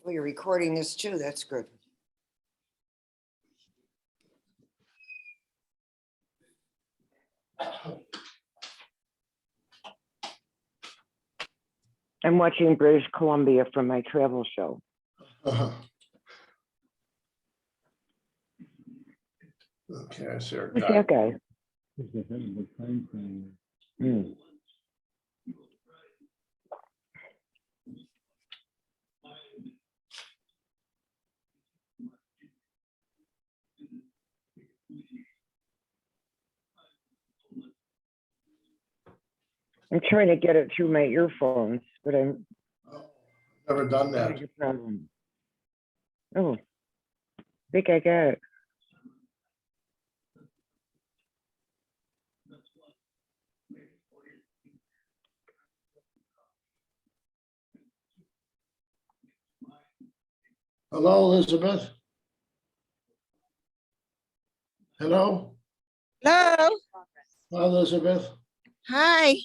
Oh, you're recording this too. That's good. I'm watching British Columbia from my travel show. Okay, I see our Who's guy. that guy? Hmm. I'm trying to get it through my earphones, but I'm Never done that. having a problem. Oh, I think I got it. Hello, Elizabeth. Hello, Hello. Hi, Elizabeth. Hi.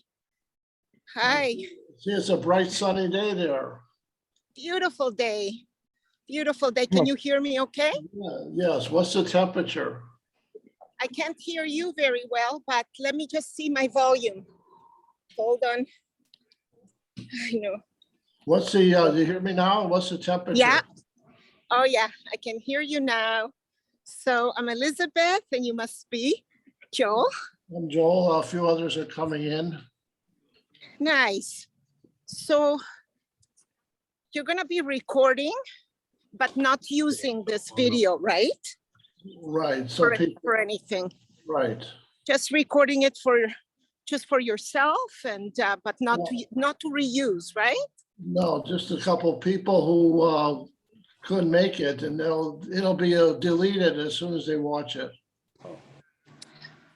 Hi. See, it's a bright sunny day there. Beautiful day. Beautiful day. Can you hear me okay? Yeah, yes, what's the temperature? I can't hear you very well, but let me just see my volume. Hold on. I know. What's the, do you hear me now? What's the temperature? Yeah. Oh, yeah. I can hear you now. So I'm Elizabeth, and you must be Joel. I'm Joel, a few others are coming in. Nice. So you're going to be recording, but not using this video, right? Right, so people, For anything. right. Just recording it for just for yourself, and but not to reuse, right? No, just a couple of people who couldn't make it, and it'll be deleted as soon as they watch it.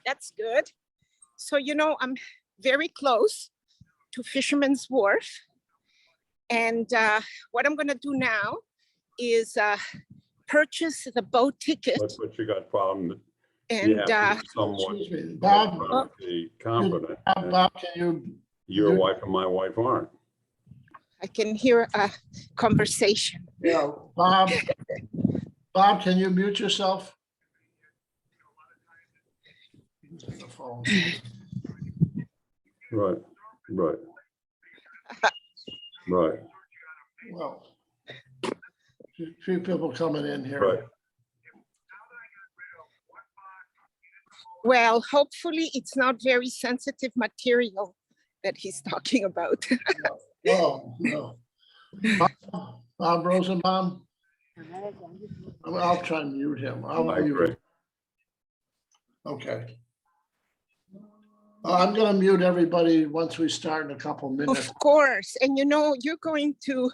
That's good. So I'm very close to Fisherman's Wharf, and what I'm gonna do now is purchase the boat ticket. That's what you got problem. And You have to be somewhat Excuse me, Bob, economically competent. and Bob, can you? Your wife and my wife aren't. I can hear a conversation. Yeah, Bob, can you mute yourself? The phone. Right, right. Right, Well, few people coming in here. right. Well, hopefully it's not very sensitive material that he's talking about. Oh, no. Bob Rosenbaum? I'll try and mute him. I'll I mute agree. him. Okay. I'm gonna mute everybody once we start in a couple minutes. Of course. And you're going to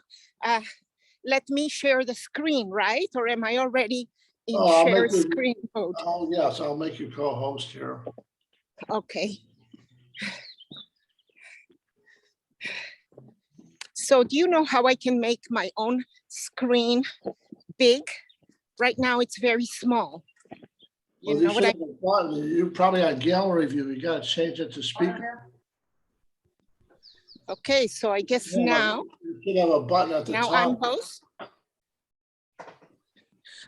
let me share the screen, right? Or am I already in I'll share make you- screen mode? Oh, yes, I'll make you co-host here. Okay. So do you know how I can make my own screen big? Right now it's very small. You Well, know what I, should have a button. You probably on gallery view, you gotta change it to speaker. okay, so I guess Yeah, now You should have a button at the Now I'm top. host.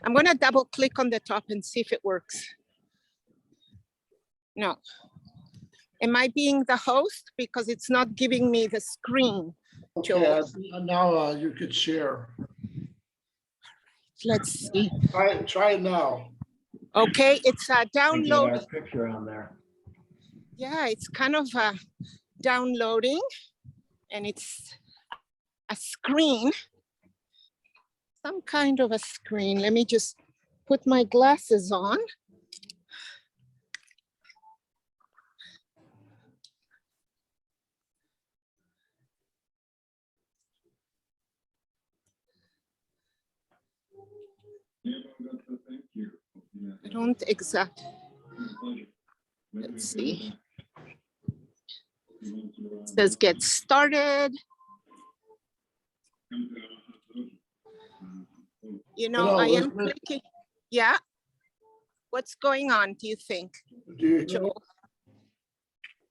I'm gonna double click on the top and see if it works. No. Am I being the host? Because it's not giving me the screen. Okay, now you could share. Let's see. Try it now. Okay, it's downloading. Picture on there. Yeah, it's kind of downloading, and it's a screen, some kind of a screen. Let me just put my glasses on. I don't exactly. Let's see. It says get started. Hello, I am Elizabeth. clicking. Yeah. What's going on, do you think, Do you, Joel?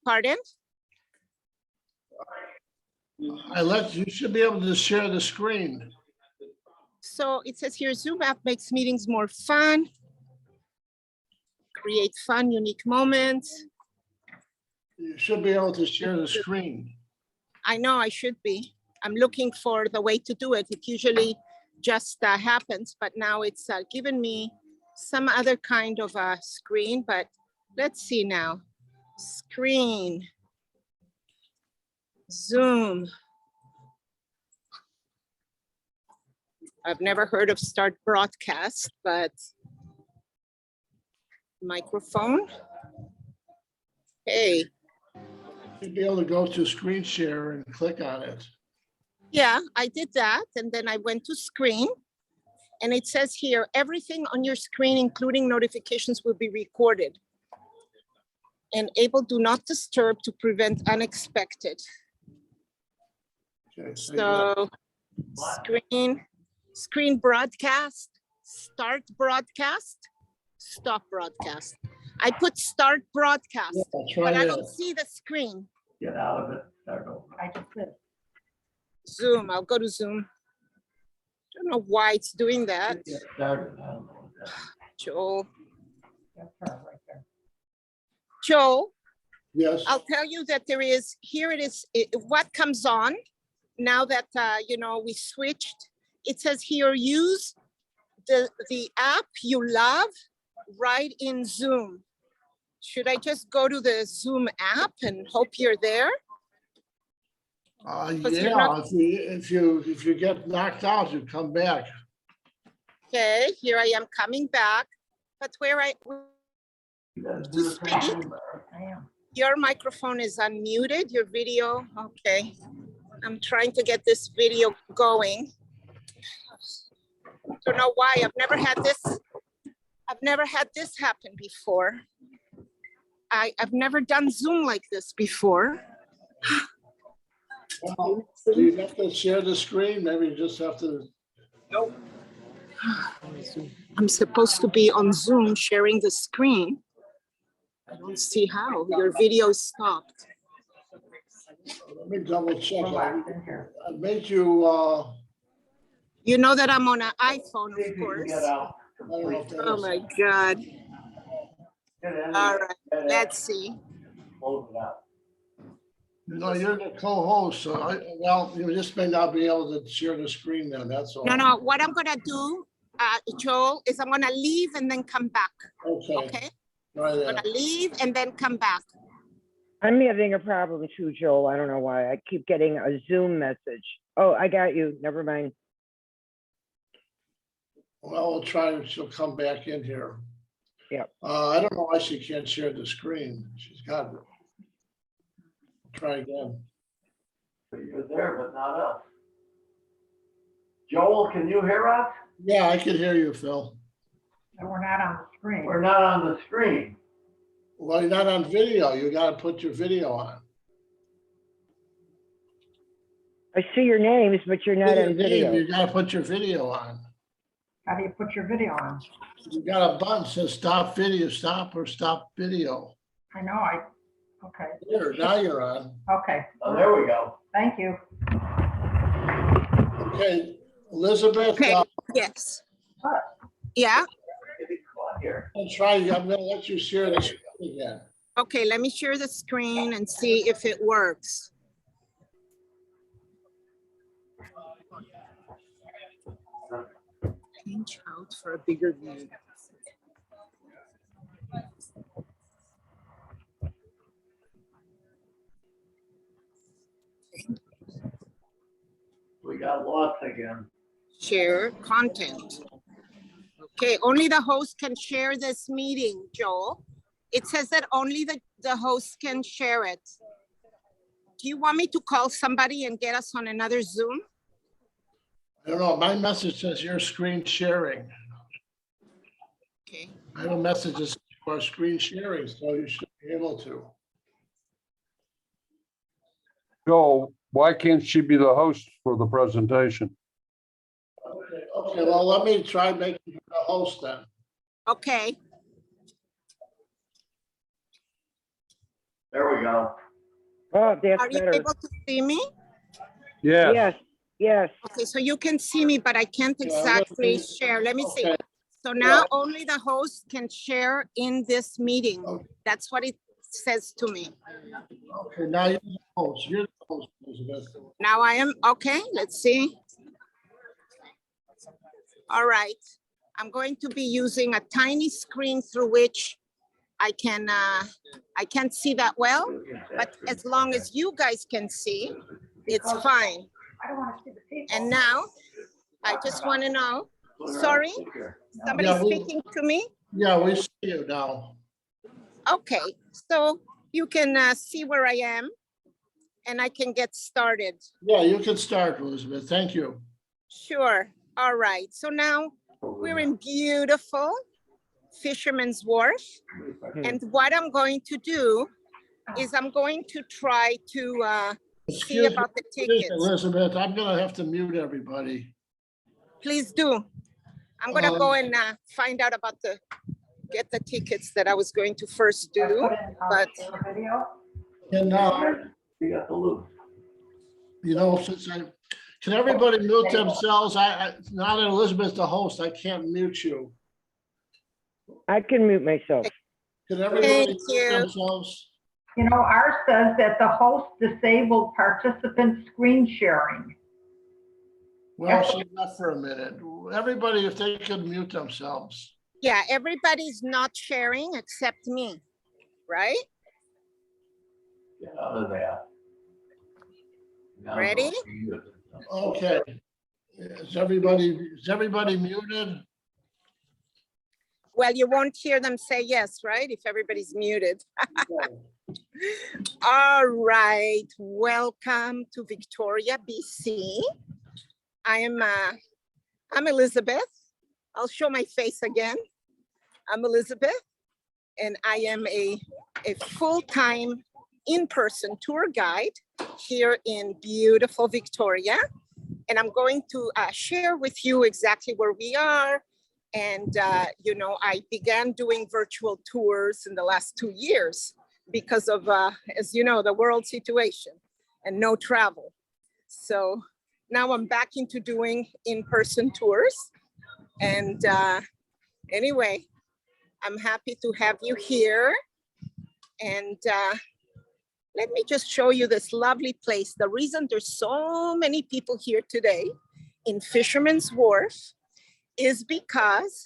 Pardon? you should be able to share the screen. So it says here, Zoom app makes meetings more fun. Create fun, unique moments. You should be able to share the screen. I know I should be. I'm looking for the way to do it. It usually just happens, but now it's given me some other kind of a screen, but let's see now. Screen. Zoom. I've never heard of start broadcast, but microphone. Hey, You'd be able to go to screen share and click on it. yeah, I did that. And then I went to screen and it says here, everything on your screen, including notifications, will be recorded. Enable do not disturb to prevent unexpected. Okay, so you got- So screen broadcast, start broadcast, stop broadcast. I put start broadcast, yeah, but try I it. don't see the screen. Get out of it, start over. I just did. Zoom, I'll go to Zoom. Don't know why it's doing that. Get started, I don't know what that is. Joel, That's her right there. Joel, Yes, I'll tell you that there is, here it is, what comes on now that, you know, we switched. It says here, use the app you love right in Zoom. Should I just go to the Zoom app and hope you're there? But you're yeah, not- if you get knocked out, you come back. Okay, here I am coming back, but You gotta do the speak. thing. I am. your microphone is unmuted, your video, okay. I'm trying to get this video going. Don't know why, I've never had this happen before. I've never done Zoom like this before. Well, do you have to share the screen? Maybe you just have to. I'm supposed to be on Zoom sharing the screen. I don't see how, your video is stopped. Let me double check. Relax in here. I made you, You know that I'm on an iPhone, See if of you can course. get out. I don't know if that Oh is- my God, Get in, all right, get in, let's see. close it out. No, you're the co-host, so well, you just may not be able to share the screen then, that's all. No, what I'm gonna do, Joel, is I'm gonna leave and then come back, Okay, okay? right I'm there. gonna leave and then come back. I'm having a problem too, Joel. I don't know why. I keep getting a Zoom message. Oh, I got you. Never mind. Well, we'll try, she'll come back in here. Yep. I don't know why she can't share the screen. She's got it. Try again. But you're there, but not us. Joel, can you hear us? Yeah, I can hear you, Phil. And we're not on the screen. We're not on the screen. Well, you're not on video. You gotta put your video on. I see your names, but you're not on video. You gotta put your video on. How do you put your video on? You got a button that says stop video, stop or stop video. I know, okay, There, now you're on. okay. Oh, there we go. Thank you. Okay, Elizabeth, Okay. Yes. What? Yeah, Get it quiet here. I'm gonna let you share the screen again. okay, let me share the screen and see if it works. Change out for a bigger view. We got lots again. Share content. Okay, only the host can share this meeting, Joel. It says that only the host can share it. Do you want me to call somebody and get us on another Zoom? I don't know, my message says your screen sharing. Okay, I have a message that says you are screen sharing, so you should be able to. Joel, why can't she be the host for the presentation? Okay, well, let me try making you the host then. okay, There we go. Oh, that's are you better. able to see me? Yes, Yes, Yes, Okay, so you can see me, but I can't Yeah, exactly let me- share. Let me see. Okay. So now Yeah. only the host can share in this meeting. Okay. That's what it says to me. Okay, now you're the host. You're the host, Elizabeth. Now I am, okay, let's see. All right, I'm going to be using a tiny screen through which I can't see that well, but as long as you guys can see, it's fine. And now, I just want to know, sorry, somebody Yeah, speaking to me? Yeah, we see you now. Okay, so you can see where I am and I can get started. Yeah, you can start, Elizabeth. Thank you. Sure, all right. So now we're in beautiful Fisherman's Wharf. And what I'm going to do is I'm going to try to see Excuse me, about the excuse me, tickets. Elizabeth, I'm gonna have to mute everybody. Please do. I'm gonna go and find out about get the tickets that I was going to first do, but And now, You got the loop. can everybody mute themselves? Now that Elizabeth's the host, I can't mute you. I can mute myself. Can everybody Thank mute you. themselves? You know, ours says that the host disabled participant screen sharing. Well, she left for a minute. Everybody, if they could mute themselves. yeah, everybody's not sharing except me, right? Get out of there. Now Ready? go to you. Okay. Is everybody muted? Well, you won't hear them say yes, right? If everybody's muted. All right, welcome to Victoria, BC. I'm Elizabeth. I'll show my face again. I'm Elizabeth, and I am a full-time in-person tour guide here in beautiful Victoria. And I'm going to share with you exactly where we are. And, I began doing virtual tours in the last 2 years because of, as you know, the world situation and no travel. So now I'm back into doing in-person tours. And anyway, I'm happy to have you here. And let me just show you this lovely place. The reason there's so many people here today in Fisherman's Wharf is because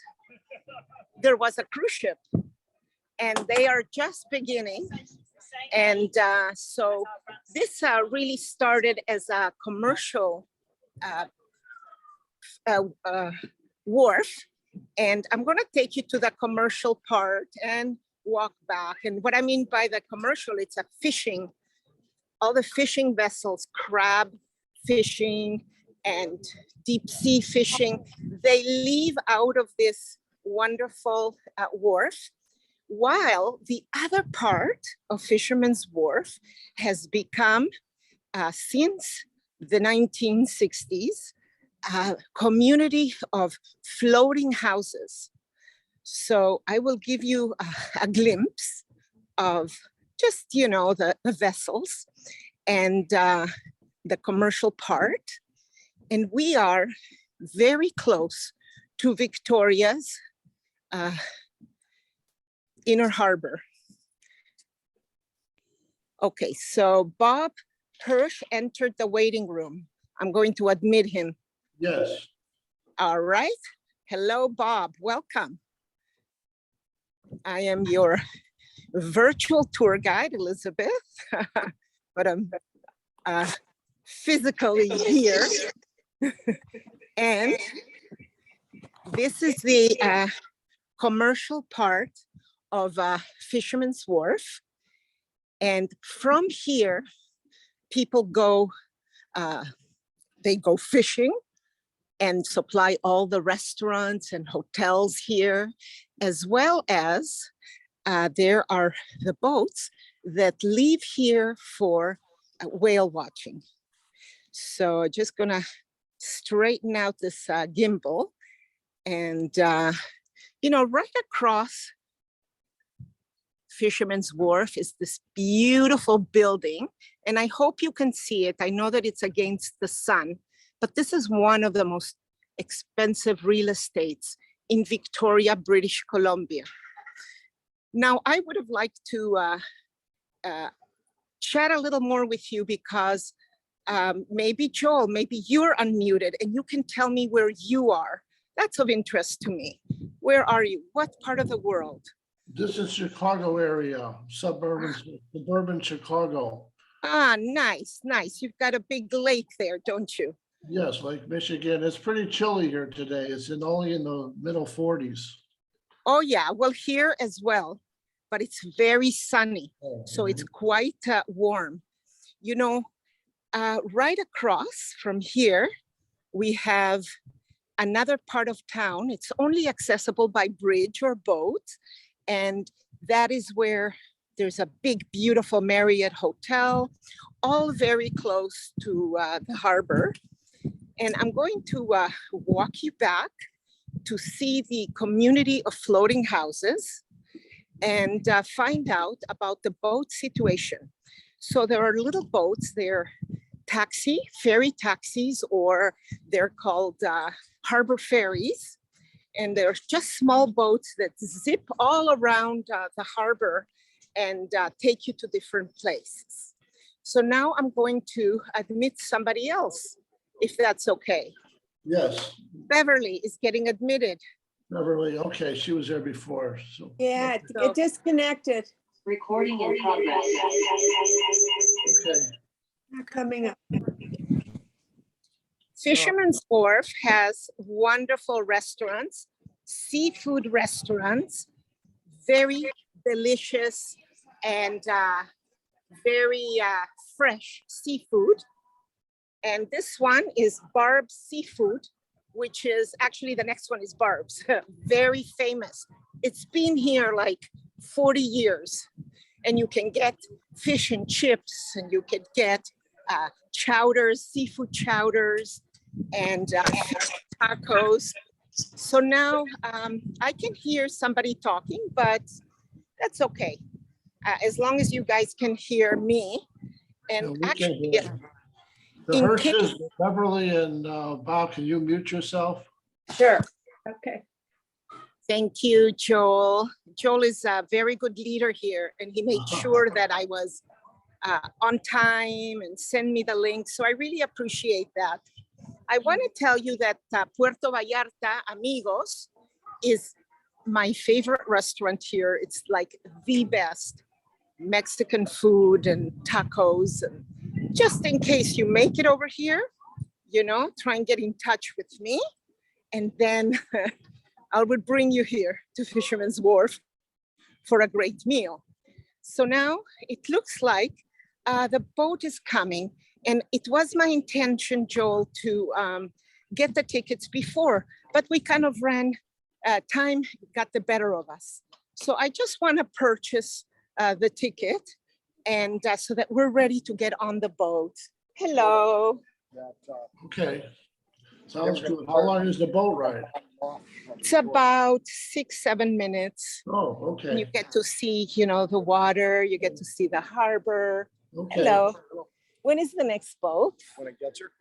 there was a cruise ship and they are just beginning. And so this really started as a commercial wharf. And I'm gonna take you to the commercial part and walk back. And what I mean by the commercial, it's a fishing, all the fishing vessels, crab fishing and deep sea fishing, they leave out of this wonderful wharf, while the other part of Fisherman's Wharf has become, since the 1960s, a community of floating houses. So I will give you a glimpse of just, the vessels and the commercial part. And we are very close to Victoria's inner harbor. Okay, so Bob Hirsch entered the waiting room. I'm going to admit him. Yes. All right. Hello, Bob. Welcome. I am your virtual tour guide, Elizabeth, but I'm physically here. And this is the commercial part of Fisherman's Wharf. And from here, people go, they go fishing and supply all the restaurants and hotels here, as well as there are the boats that leave here for whale watching. So just gonna straighten out this gimbal and, right across Fisherman's Wharf is this beautiful building, and I hope you can see it. I know that it's against the sun, but this is one of the most expensive real estates in Victoria, British Columbia. Now, I would have liked to chat a little more with you because maybe Joel, maybe you're unmuted and you can tell me where you are. That's of interest to me. Where are you? What part of the world? This is Chicago area, suburban Chicago. Ah, nice, nice. You've got a big lake there, don't you? Yes, Lake Michigan. It's pretty chilly here today. It's only in the middle 40s. Oh yeah, well here as well, but it's very sunny. So it's quite warm. You know, right across from here, we have another part of town. It's only accessible by bridge or boat. And that is where there's a big, beautiful Marriott hotel, all very close to the harbor. And I'm going to walk you back to see the community of floating houses and find out about the boat situation. So there are little boats, they're ferry taxis, or they're called harbor ferries. And they're just small boats that zip all around the harbor and take you to different places. So now I'm going to admit somebody else, if that's okay. Yes, Beverly is getting admitted. Beverly. Okay, she was there before. So Yeah, So- it disconnected. Recording in progress. okay. Not coming up. Fisherman's Wharf has wonderful restaurants, seafood restaurants, very delicious and very fresh seafood. And this one is Barb's Seafood, which is actually the next one is Barb's, very famous. It's been here like 40 years. And you can get fish and chips, and you can get chowders, seafood chowders, and tacos. So now I can hear somebody talking, but that's okay. As long as you guys can hear me. Yeah, And we can actually, hear. The in Hirsch's, Beverly and Bob, can you mute yourself? Sure. Okay. thank you, Joel. Joel is a very good leader here, and he made sure that I was on time and send me the link. So I really appreciate that. I want to tell you that Puerto Vallarta, Amigos, is my favorite restaurant here. It's like the best Mexican food and tacos. And just in case you make it over here, you know, try and get in touch with me. And then I would bring you here to Fisherman's Wharf for a great meal. So now it looks like the boat is coming. And it was my intention, Joel, to get the tickets before, but we kind of ran, time got the better of us. So I just want to purchase the ticket and so that we're ready to get on the boat. Hello. Okay, sounds good. How long is the boat ride? It's about 6-7 minutes. Oh, And you okay, get to see, you know, the water, you get to see the harbor. okay. Hello. When is the next boat? When it gets her.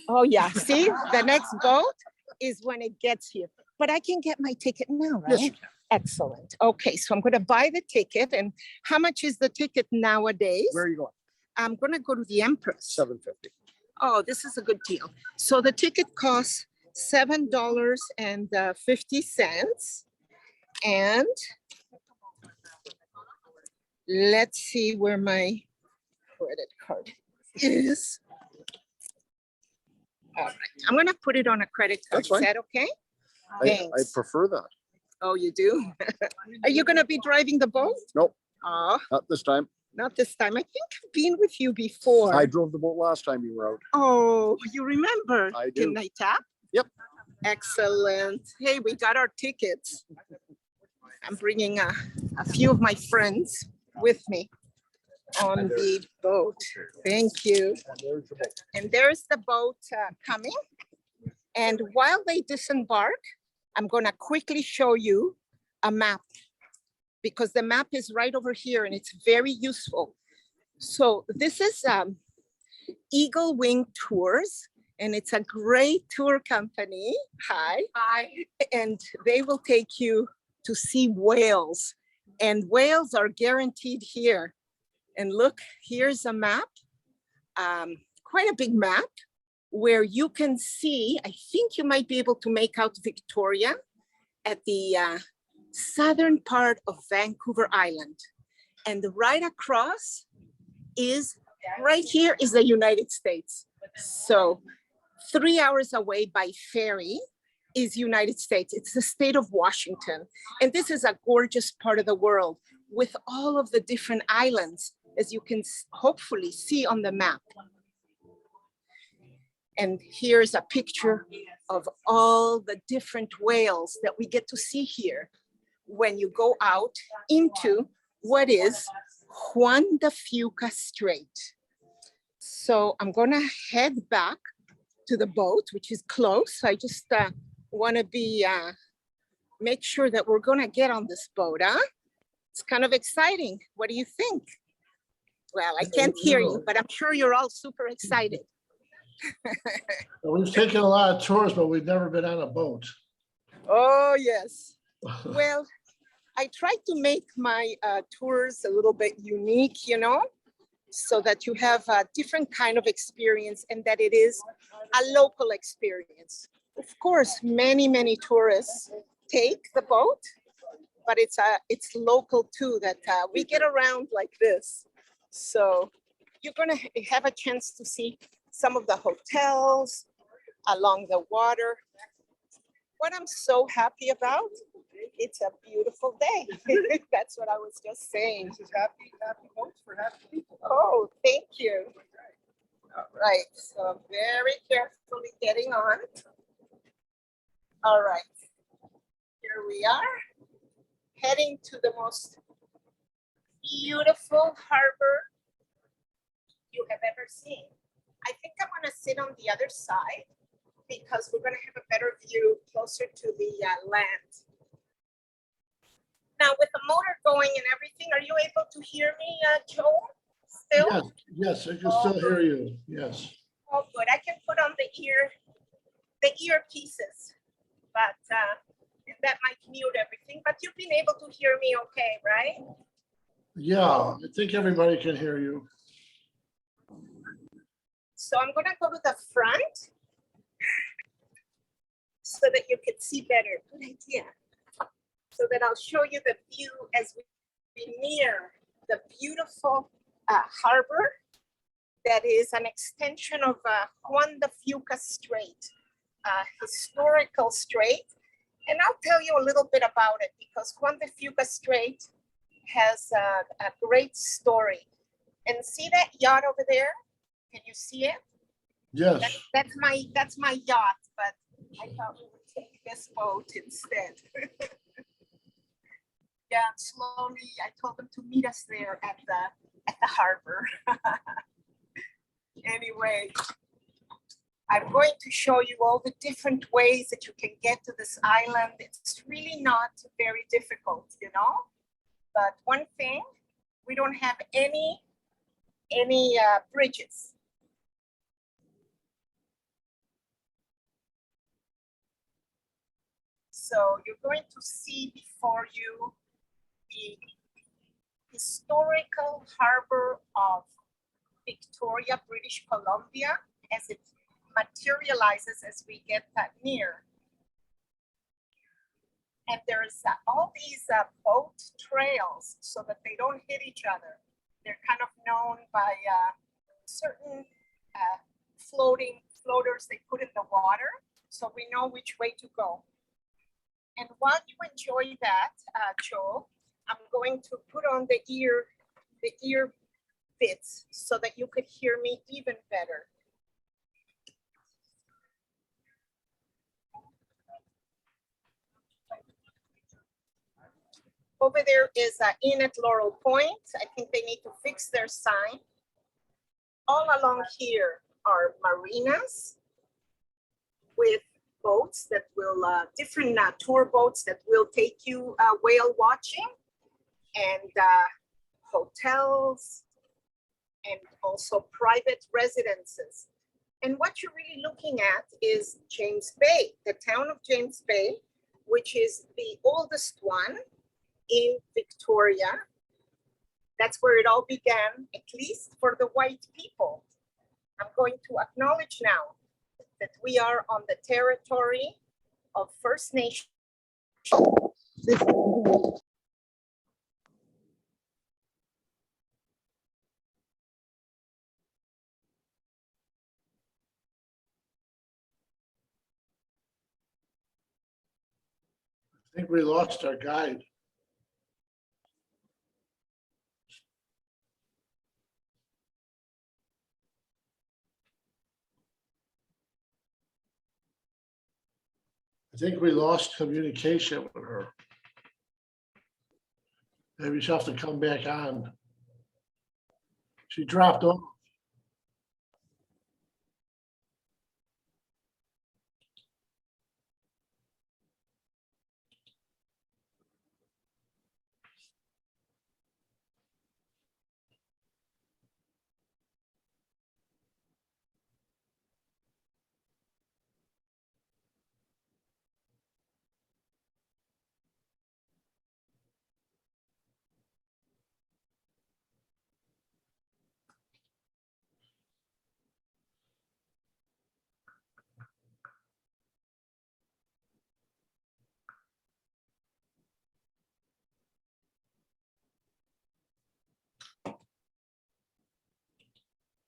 Oh yeah, see, the next boat is when it gets here. But I can get my ticket now, Yes, right? Excellent. Okay, so I'm gonna buy the ticket. And how much is the ticket nowadays? Where are you going? I'm gonna go to the Empress. $7.50. Oh, this is a good deal. So the ticket costs $7.50. And let's see where my credit card is. All right, I'm gonna put it on a credit card. That's fine. Is that okay? I Thanks. prefer that. Oh, you do? Are you gonna be driving the boat? Nope. Oh, Not this time. not this time. I think I've been with you before. I drove the boat last time you were out. Oh, you remember? I do. Can I tap? Yep. Excellent. Hey, we got our tickets. I'm bringing a few of my friends with me on the boat. Thank you. And there's the boat. And there's the boat coming. And while they disembark, I'm gonna quickly show you a map because the map is right over here and it's very useful. So this is Eagle Wing Tours. And it's a great tour company. Hi. Hi. And they will take you to see whales. And whales are guaranteed here. And look, here's a map, quite a big map, where you can see, I think you might be able to make out Victoria at the southern part of Vancouver Island. And right across is, right here is the United States. So 3 hours away by ferry is United States. It's the state of Washington. And this is a gorgeous part of the world with all of the different islands, as you can hopefully see on the map. And here's a picture of all the different whales that we get to see here when you go out into what is Juan de Fuca Strait. So I'm gonna head back to the boat, which is close. I just wanna make sure that we're gonna get on this boat, huh? It's kind of exciting. What do you think? Well, I can't hear you, but I'm sure you're all super excited. We've taken a lot of tours, but we've never been on a boat. Oh, yes. Well, I try to make my tours a little bit unique, you know, so that you have a different kind of experience and that it is a local experience. Of course, many, many tourists take the boat, but it's local too, that we get around like this. So you're gonna have a chance to see some of the hotels along the water. What I'm so happy about, it's a beautiful day. That's what I was just saying. This is happy boats for happy people. Oh, thank you. All right, so I'm very carefully getting on. All right, here we are, heading to the most beautiful harbor you have ever seen. I think I'm gonna sit on the other side because we're gonna have a better view closer to the land. Now with the motor going and everything, are you able to hear me, Joel, still? Yes, I can still hear you, yes. Oh, good, I can put on the earpieces, but that might mute everything, but you've been able to hear me okay, right? Yeah, I think everybody can hear you. So I'm gonna go to the front so that you can see better. Good idea. So that I'll show you the view as we near the beautiful harbor that is an extension of Juan de Fuca Strait, historical strait. And I'll tell you a little bit about it because Juan de Fuca Strait has a great story. And see that yacht over there? Can you see it? Yes, That's my yacht, but I thought we would take this boat instead. Yeah, slowly, I told them to meet us there at the harbor. Anyway, I'm going to show you all the different ways that you can get to this island. It's really not very difficult, you know? But one thing, we don't have any bridges. So you're going to see before you the historical harbor of Victoria, British Columbia, as it materializes as we get that near. And there's all these boat trails so that they don't hit each other. They're kind of known by certain floaters they put in the water, so we know which way to go. And while you enjoy that, Joel, I'm going to put on the ear bits so that you could hear me even better. Over there is an inn at Laurel Point. I think they need to fix their sign. All along here are marinas with boats that will, different tour boats that will take you whale watching, and hotels, and also private residences. And what you're really looking at is James Bay, the town of James Bay, which is the oldest one in Victoria. That's where it all began, at least for the white people. I'm going to acknowledge now that we are on the territory of First Nation. I think we lost our guide. I think we lost communication with her. Maybe she'll have to come back on. She dropped off.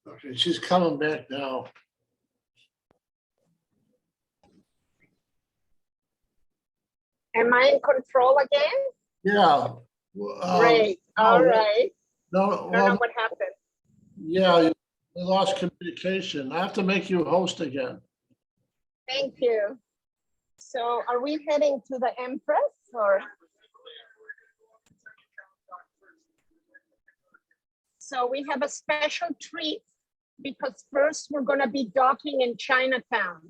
Okay, she's coming back now. Am I in control again? Yeah. Great, all right. No, I don't know well, what happened. yeah, we lost communication. I have to make you host again. Thank you. So are we heading to the Empress or? So we have a special treat because first we're gonna be docking in Chinatown.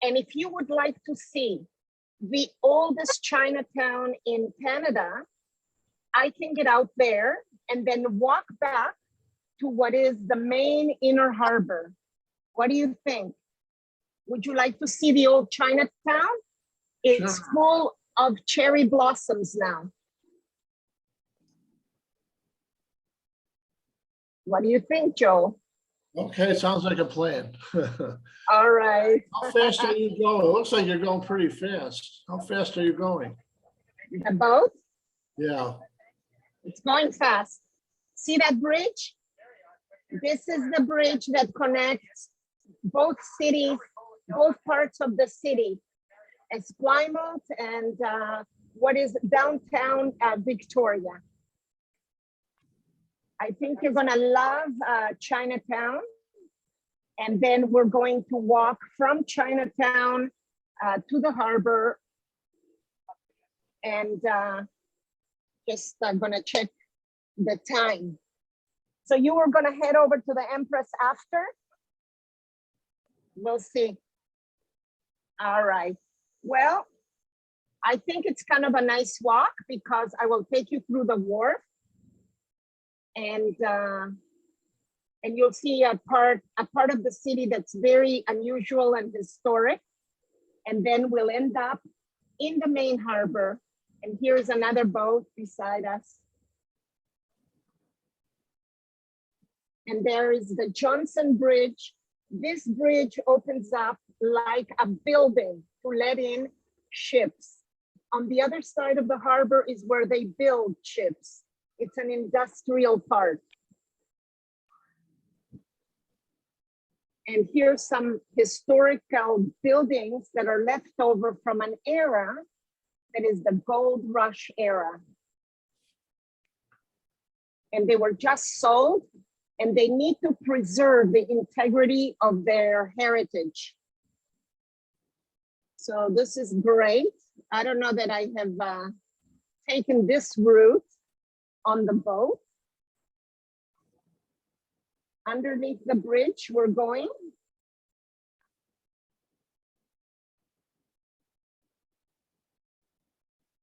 And if you would like to see the oldest Chinatown in Canada, I can get out there and then walk back to what is the main inner harbor. What do you think? Would you like to see the old Chinatown? It's Sure. full of cherry blossoms now. What do you think, Joe? Okay, sounds like a plan. All right. How fast are you going? It looks like you're going pretty fast. How fast are you going? The boat, Yeah, it's going fast. See that bridge? This is the bridge that connects both cities, both parts of the city, Esquimalt and what is downtown Victoria. I think you're gonna love Chinatown. And then we're going to walk from Chinatown to the harbor. And just gonna check the time. So you were gonna head over to the Empress after? We'll see. All right. Well, I think it's kind of a nice walk because I will take you through the wharf. And you'll see a part of the city that's very unusual and historic. And then we'll end up in the main harbor. And here's another boat beside us. And there is the Johnson Bridge. This bridge opens up like a building to let in ships. On the other side of the harbor is where they build ships. It's an industrial park. And here's some historical buildings that are left over from an era that is the Gold Rush era. And they were just sold, and they need to preserve the integrity of their heritage. So this is great. I don't know that I have taken this route on the boat. Underneath the bridge, we're going.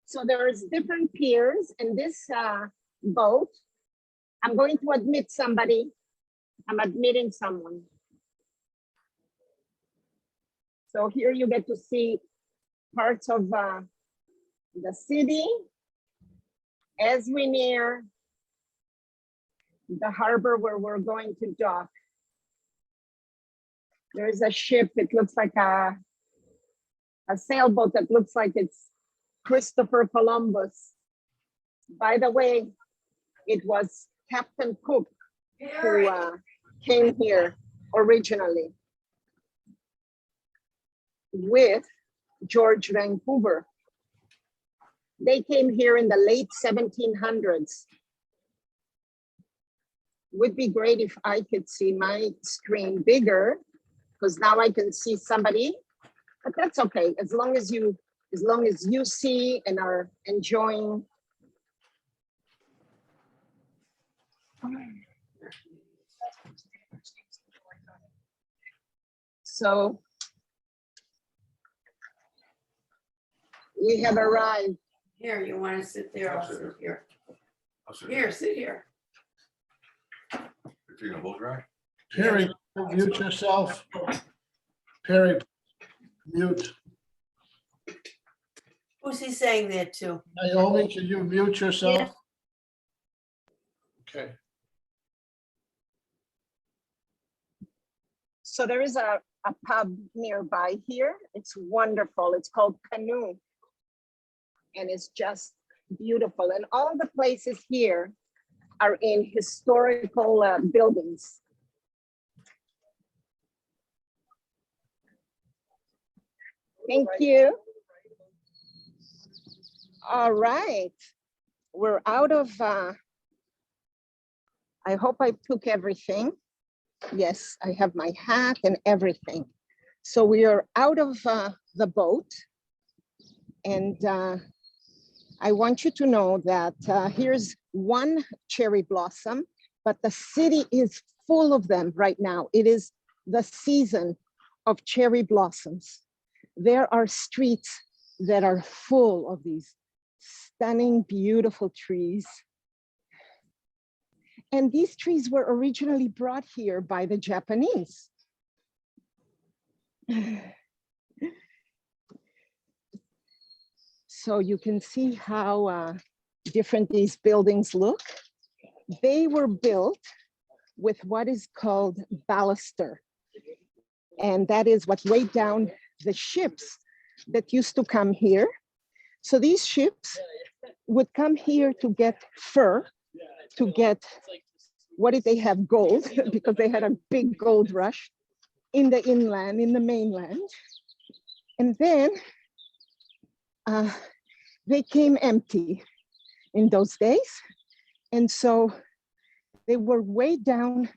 So there's different piers in this boat. I'm going to admit somebody. I'm admitting someone. So here you get to see parts of the city as we near the harbor where we're going to dock. There's a ship, it looks like a sailboat that looks like it's Christopher Columbus. By the way, it was Captain Cook who came here originally with George Vancouver. They came here in the late 1700s. Would be great if I could see my screen bigger, because now I can see somebody, but that's okay. As long as you see and are enjoying. So we have arrived. Here, you want to sit there? I'll sit here. Here, sit here. If you're gonna blow dry. Perry, mute yourself. Perry, mute. Who's he saying that to? Naomi, can you mute yourself? Okay. So there is a pub nearby here. It's wonderful. It's called Canoe. And it's just beautiful. And all the places here are in historical buildings. Thank you. All right. We're out of, I hope I took everything. Yes, I have my hat and everything. So we are out of the boat. And I want you to know that here's one cherry blossom, but the city is full of them right now. It is the season of cherry blossoms. There are streets that are full of these stunning, beautiful trees. And these trees were originally brought here by the Japanese. So you can see how different these buildings look. They were built with what is called baluster. And that is what weighed down the ships that used to come here. So these ships would come here to get fur, to get, what did they have? Gold, because they had a big gold rush in the inland, in the mainland. And then they came empty in those days. And so they were weighed down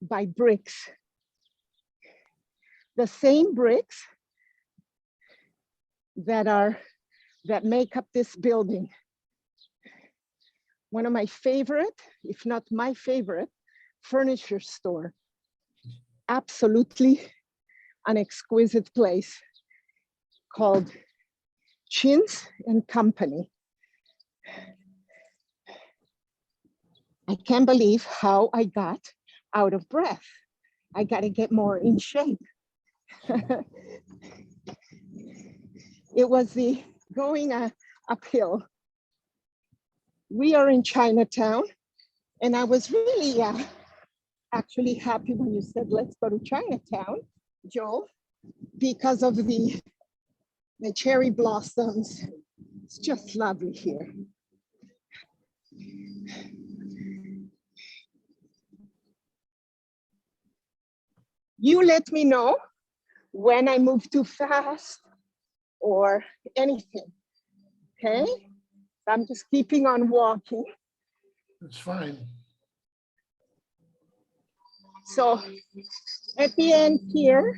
by bricks. The same bricks that make up this building. One of my favorite, if not my favorite, furniture store. Absolutely an exquisite place called Chins and Company. I can't believe how I got out of breath. I got to get more in shape. It was the going uphill. We are in Chinatown, and I was really actually happy when you said, let's go to Chinatown, Joel, because of the cherry blossoms. It's just lovely here. You let me know when I move too fast or anything, okay? I'm just keeping on walking. It's fine. So at the end here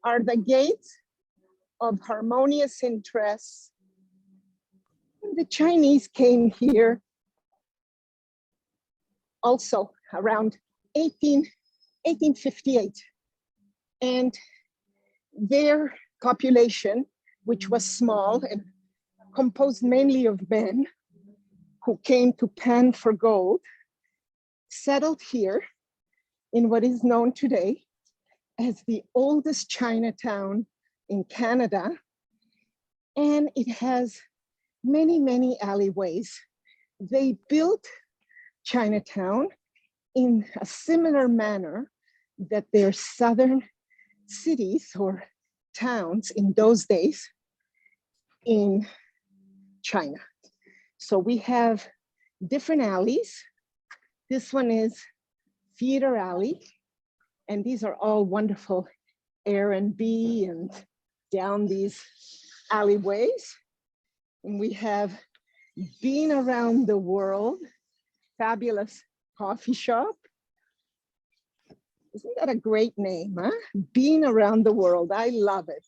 are the gates of harmonious interests. And the Chinese came here also around 1858. And their population, which was small and composed mainly of men who came to pan for gold, settled here in what is known today as the oldest Chinatown in Canada. And it has many, many alleyways. They built Chinatown in a similar manner that their southern cities or towns in those days in China. So we have different alleys. This one is Theater Alley, and these are all wonderful Airbnb and down these alleyways. And we have Been Around the World, fabulous coffee shop. Isn't that a great name, huh? Been Around the World, I love it.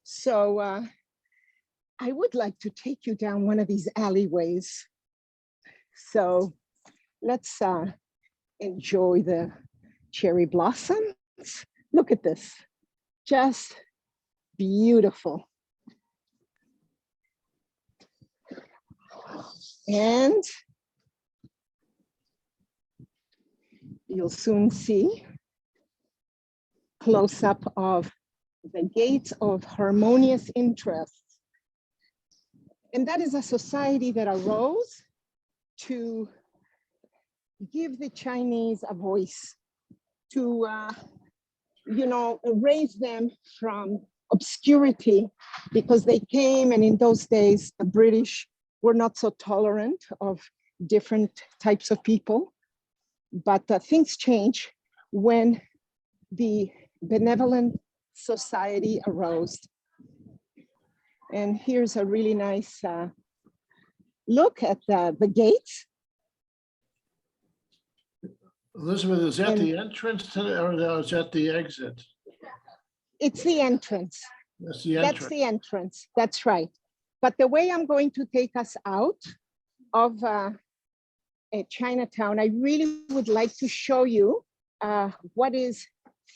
So I would like to take you down one of these alleyways. So let's enjoy the cherry blossoms. Look at this, just beautiful. And you'll soon see close up of the Gates of Harmonious Interests. And that is a society that arose to give the Chinese a voice, to raise them from obscurity, because they came, and in those days, the British were not so tolerant of different types of people. But things change when the Benevolent Society arose. And here's a really nice look at the gates. Elizabeth, is that the entrance to, or is that the exit? It's the entrance. That's the That's entrance. the entrance. That's right. But the way I'm going to take us out of Chinatown, I really would like to show you what is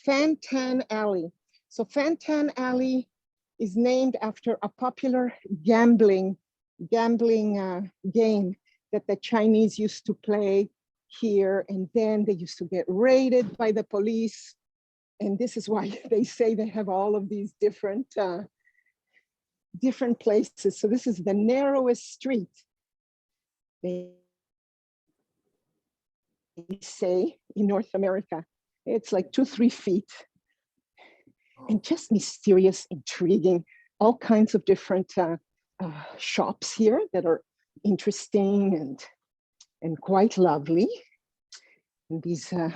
Fan Tan Alley. So Fan Tan Alley is named after a popular gambling game that the Chinese used to play here, and then they used to get raided by the police. And this is why they say they have all of these different places. So this is the narrowest street, they say, in North America. It's like 2-3 feet. And just mysterious, intriguing, all kinds of different shops here that are interesting and quite lovely. And these, I'll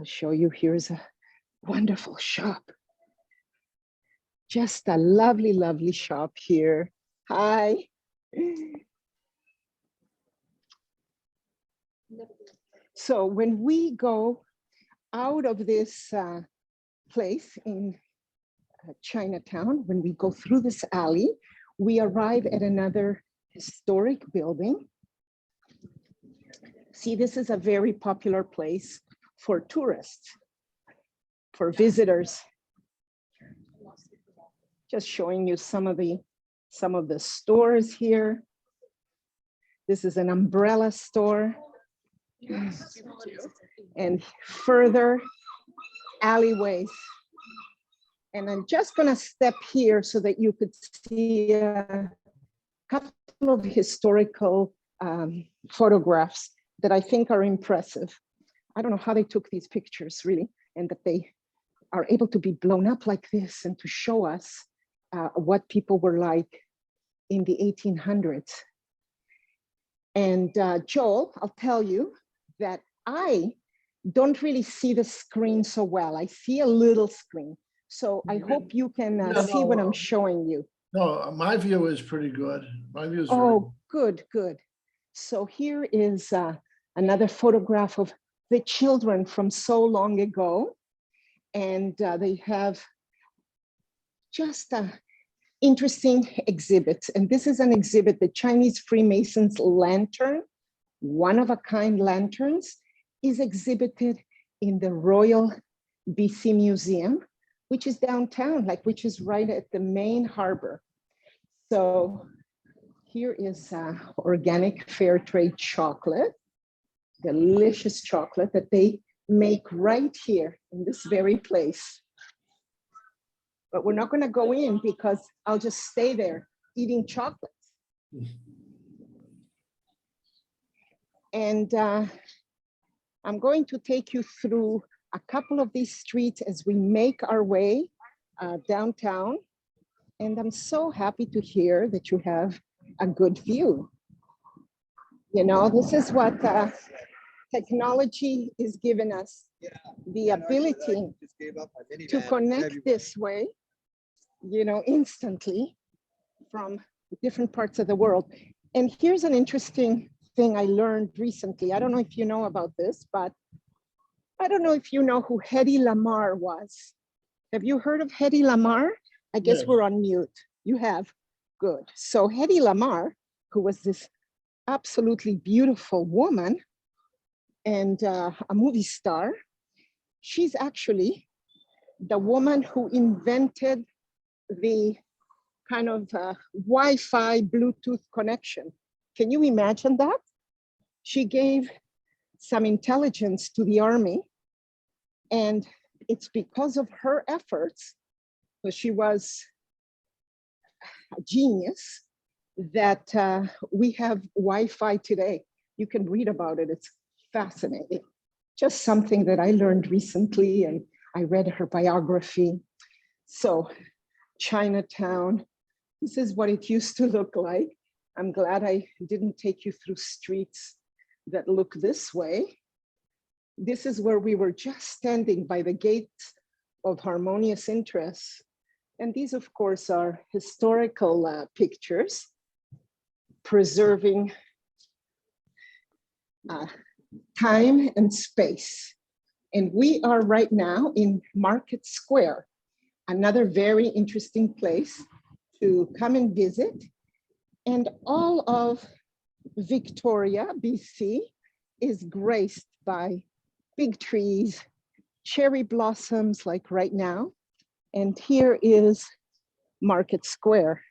show you, here's a wonderful shop. Just a lovely, lovely shop here. Hi. So when we go out of this place in Chinatown, when we go through this alley, we arrive at another historic building. See, this is a very popular place for tourists, for visitors. Just showing you some of the stores here. This is an umbrella store. And further alleyways. And I'm just gonna step here so that you could see a couple of historical photographs that I think are impressive. I don't know how they took these pictures really, and that they are able to be blown up like this and to show us what people were like in the 1800s. And Joel, I'll tell you that I don't really see the screen so well. I see a little screen. So I hope you can see what I'm showing you. No, my view is pretty good. My view is Oh, good, good. So here is another photograph of the children from so long ago. And they have just interesting exhibits. And this is an exhibit, the Chinese Freemasons lantern, one-of-a-kind lanterns, is exhibited in the Royal BC Museum, which is downtown, which is right at the main harbor. So here is organic fair trade chocolate. delicious chocolate that they make right here in this very place. But we're not going to go in because I'll just stay there eating chocolate. And I'm going to take you through a couple of these streets as we make our way downtown. And I'm so happy to hear that you have a good view. You know, this is what technology is giving us, the ability to connect this way, you know, instantly from different parts of the world. And here's an interesting thing I learned recently. I don't know if you know about this, but I don't know if you know who Hedy Lamarr was. Have you heard of Hedy Lamarr? I guess Yes. we're on mute. You have? Good. So Hedy Lamarr, who was this absolutely beautiful woman and a movie star, she's actually the woman who invented the kind of Wi-Fi Bluetooth connection. Can you imagine that? She gave some intelligence to the army, and it's because of her efforts, so she was a genius, that we have Wi-Fi today. You can read about it, it's fascinating. Just something that I learned recently, and I read her biography. So Chinatown, this is what it used to look like. I'm glad I didn't take you through streets that look this way. This is where we were just standing by the gate of Harmonious Interests. And these, of course, are historical pictures preserving time and space. And we are right now in Market Square, another very interesting place to come and visit. And all of Victoria, BC, is graced by big trees, cherry blossoms like right now. And here is Market Square.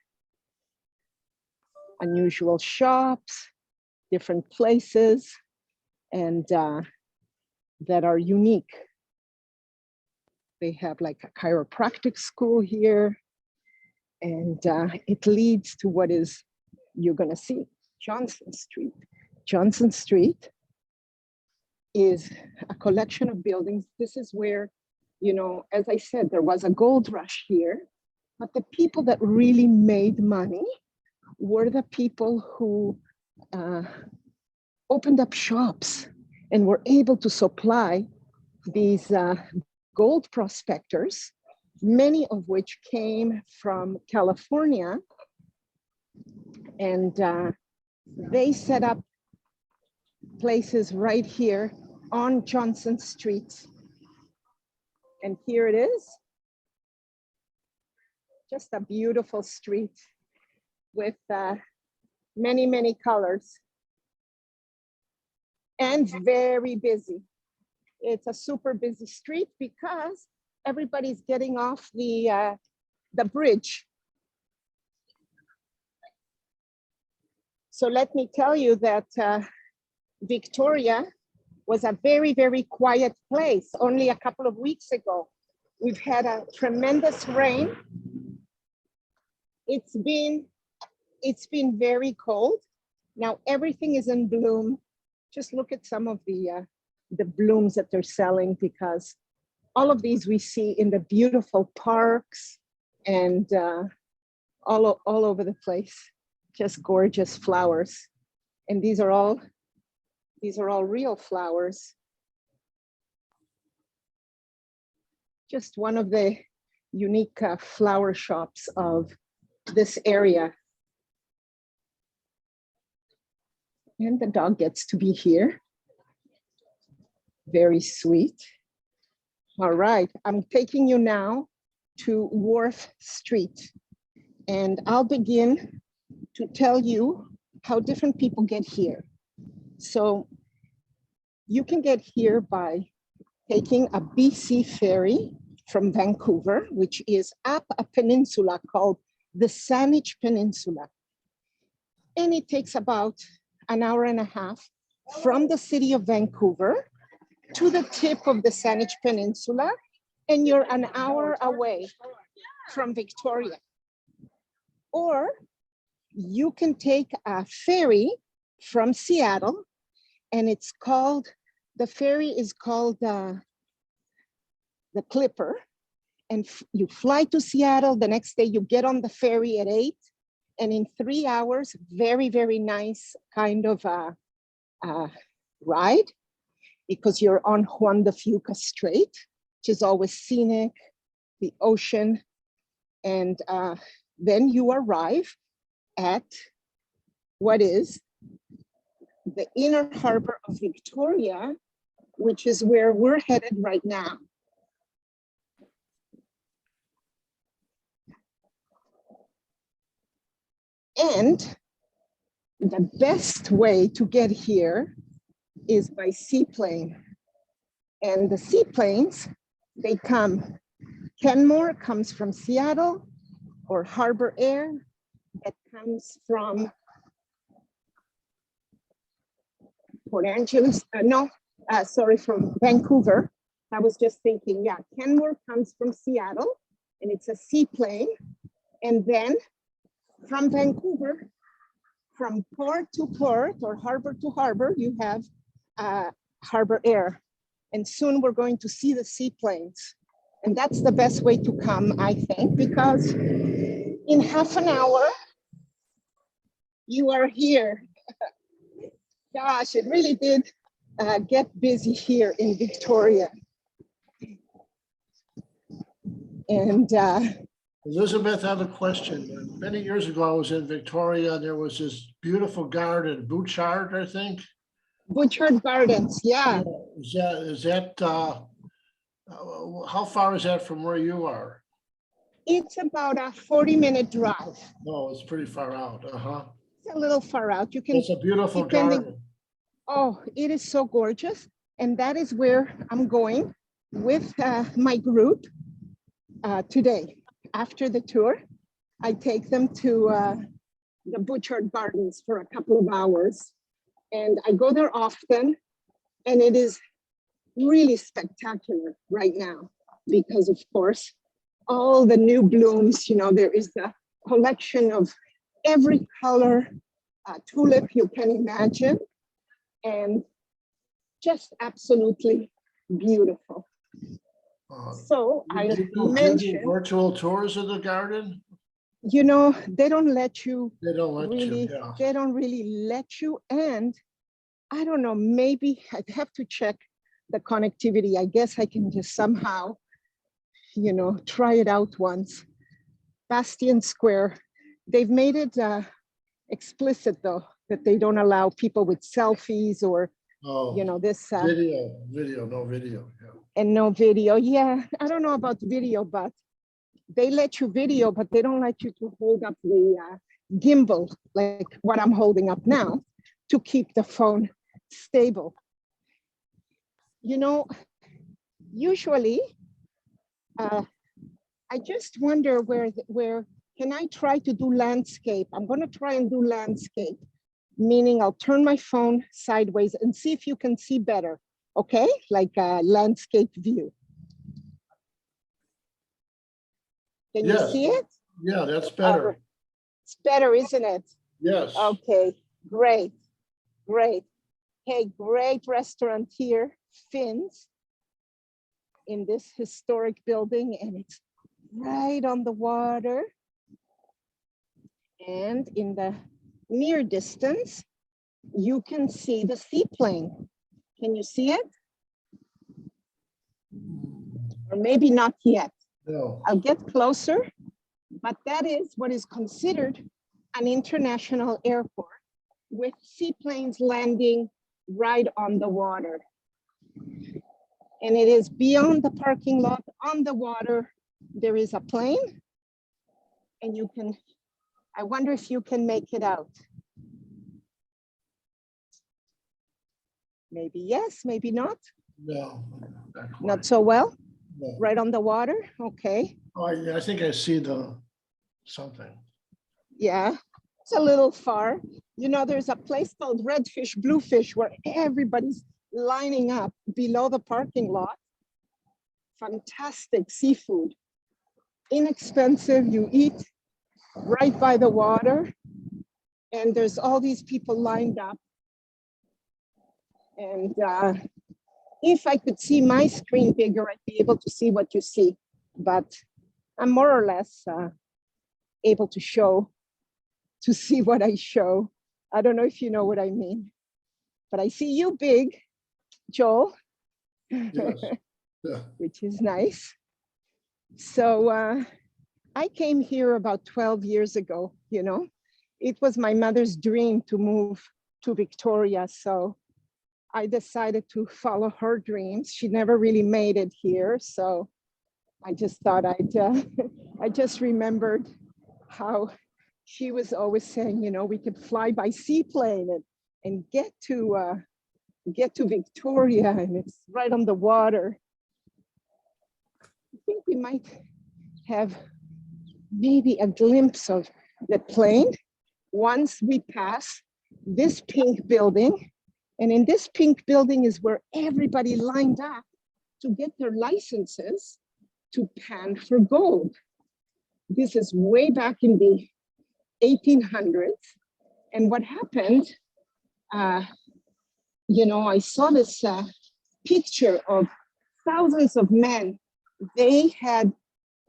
Unusual shops, different places, and that are unique. They have like a chiropractic school here, and it leads to what is you're gonna see, Johnson Street. Johnson Street is a collection of buildings. This is where, you know, as I said, there was a gold rush here, but the people that really made money were the people who opened up shops and were able to supply these gold prospectors, many of which came from California, and they set up places right here on Johnson Street. And here it is, just a beautiful street with many, many colors, and very busy. It's a super busy street because everybody's getting off the bridge. So let me tell you that Victoria was a very, very quiet place only a couple of weeks ago. We've had a tremendous rain. It's been very cold. Now everything is in bloom. Just look at some of the blooms that they're selling, because all of these we see in the beautiful parks and all over the place. Just gorgeous flowers. And these are all real flowers. Just one of the unique flower shops of this area. And the dog gets to be here. Very sweet. All right, I'm taking you now to Wharf Street. And I'll begin to tell you how different people get here. So you can get here by taking a BC ferry from Vancouver, which is up a peninsula called the Saanich Peninsula. And it takes about an hour and a half from the city of Vancouver to the tip of the Saanich Peninsula, and you're an hour away from Victoria. Or you can take a ferry from Seattle, and it's called, the ferry is called the Clipper, and you fly to Seattle. The next day you get on the ferry at 8, and in 3 hours, very, very nice kind of ride, because you're on Juan de Fuca Strait, which is always scenic, the ocean, and then you arrive at what is the inner harbor of Victoria, which is where we're headed right now. And the best way to get here is by seaplane. And the seaplanes, they come, Kenmore comes from Seattle, or Harbor Air that comes from Port Angeles, from Vancouver. I was just thinking, yeah, Kenmore comes from Seattle, and it's a seaplane. And then from Vancouver, from port to port or harbor to harbor, you have Harbor Air. And soon we're going to see the seaplanes. And that's the best way to come, I think, because in half an hour, you are here. Gosh, it really did get busy here in Victoria. And Elizabeth, I have a question. Many years ago, I was in Victoria. There was this beautiful garden, Bouchard, I think. Bouchard Gardens, yeah. Is that how far is that from where you are? It's about a 40-minute drive. Oh, it's pretty far out. Uh-huh. It's a little far out. You can. It's a beautiful garden. Oh, it is so gorgeous. And that is where I'm going with my group today. After the tour, I take them to the Bouchard Gardens for a couple of hours. And I go there often, and it is really spectacular right now because, of course, all the new blooms, you know, there is a collection of every color tulip you can imagine, and just absolutely beautiful. So I mentioned virtual tours of the garden. You know, they don't let you. They don't let really, you. Yeah. They don't really let you. And I don't know, maybe I'd have to check the connectivity. I guess I can just somehow, you know, try it out once. Bastion Square, they've made it explicit though, that they don't allow people with selfies or, you know, this. No video. Yeah. And no video. Yeah, I don't know about video, but they let you video, but they don't let you to hold up the gimbal, like what I'm holding up now, to keep the phone stable. You know, usually, I just wonder where can I try to do landscape? I'm gonna try and do landscape, meaning I'll turn my phone sideways and see if you can see better, okay? Like a landscape view. Can you see it? Yeah, that's better. It's better, isn't it? Yes. Okay, great, great. Hey, great restaurant here, Finn's, in this historic building, and it's right on the water. And in the near distance, you can see the seaplane. Can you see it? Or maybe not yet. No. I'll get closer, but that is what is considered an international airport with seaplanes landing right on the water. And it is beyond the parking lot on the water. There is a plane and you can, I wonder if you can make it out. Maybe yes, maybe not. No. Not so well? No. Right on the water, okay. Oh, I think I see something. Yeah, That's a little far. You know, there's a place called Redfish Bluefish where everybody's lining up below the parking lot. Fantastic seafood. Inexpensive, you eat right by the water. And there's all these people lined up. And if I could see my screen bigger, I'd be able to see what you see. But I'm more or less able to see what I show. I don't know if you know what I mean, but I see you big, Joel, Yes. Yeah. which is nice. So I came here about 12 years ago, you know. It was my mother's dream to move to Victoria, so I decided to follow her dreams. She never really made it here, so I just thought I just remembered how she was always saying, you know, we could fly by seaplane and get to Victoria, and it's right on the water. I think we might have maybe a glimpse of the plane once we pass this pink building. And in this pink building is where everybody lined up to get their licenses to pan for gold. This is way back in the 1800s. And what happened, you know, I saw this picture of thousands of men. They had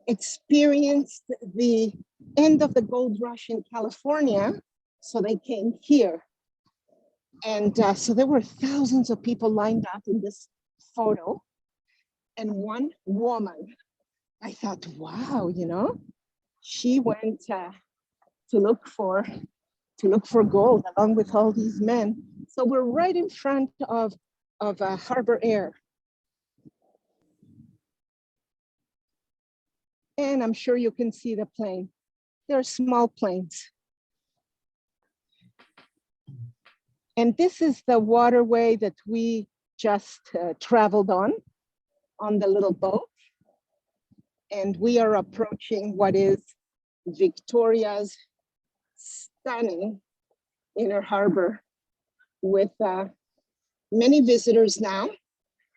experienced the end of the gold rush in California, so they came here. And so there were thousands of people lined up in this photo. And one woman, I thought, wow, you know, she went to look for gold along with all these men. So we're right in front of Harbor Air. And I'm sure you can see the plane. They're small planes. And this is the waterway that we just traveled on the little boat. And we are approaching what is Victoria's stunning inner harbor, with many visitors now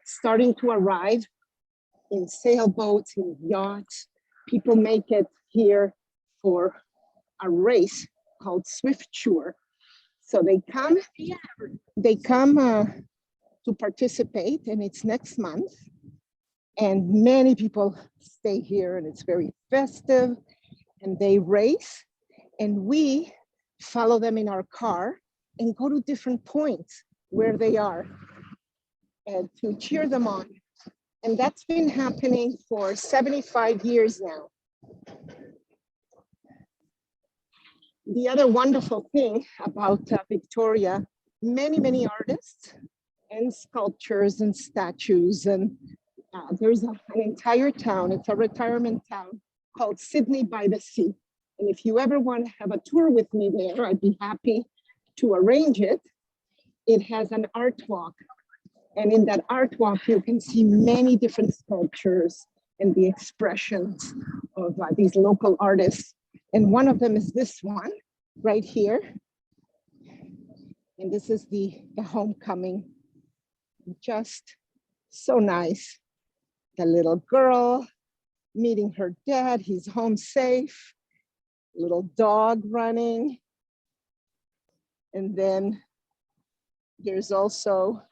starting to arrive in sailboats, in yachts. People make it here for a race called Swiftsure. So they come to participate, and it's next month. And many people stay here, and it's very festive, and they race, and we follow them in our car and go to different points where they are and to cheer them on. And that's been happening for 75 years now. The other wonderful thing about Victoria, many artists and sculptures and statues, and there's an entire town, it's a retirement town called Sydney by the Sea. And if you ever want to have a tour with me there, I'd be happy to arrange it. It has an art walk. And in that art walk, you can see many different sculptures and the expressions of these local artists. And one of them is this one right here. And this is the homecoming. Just so nice. The little girl meeting her dad, he's home safe. Little dog running. And then there's also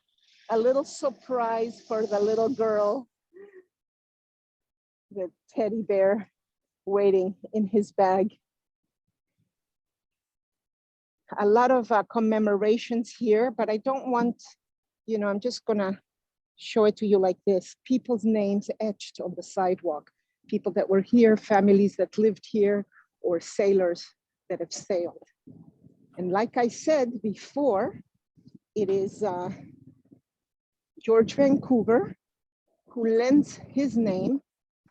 a little surprise for the little girl. The teddy bear waiting in his bag. A lot of commemorations here, but I don't want, you know, I'm just gonna show it to you like this. People's names etched on the sidewalk. People that were here, families that lived here, or sailors that have sailed. And like I said before, it is George Vancouver who lends his name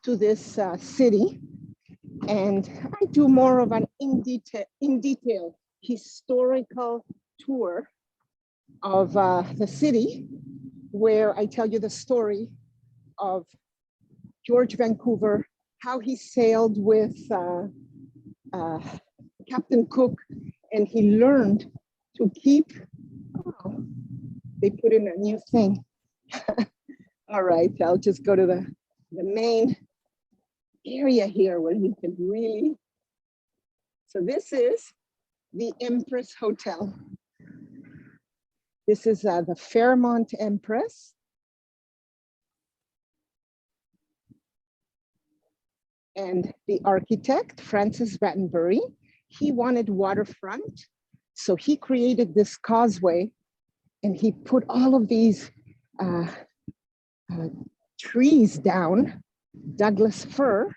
to this city. And I do more of an in detail historical tour of the city, where I tell you the story of George Vancouver, how he sailed with Captain Cook And he learned to keep, oh, they put in a new thing. All right, I'll just go to the main area here where you can really, so this is the Empress Hotel. This is the Fairmont Empress. And the architect, Francis Rattenbury, he wanted waterfront. So he created this causeway and he put all of these trees down, Douglas fir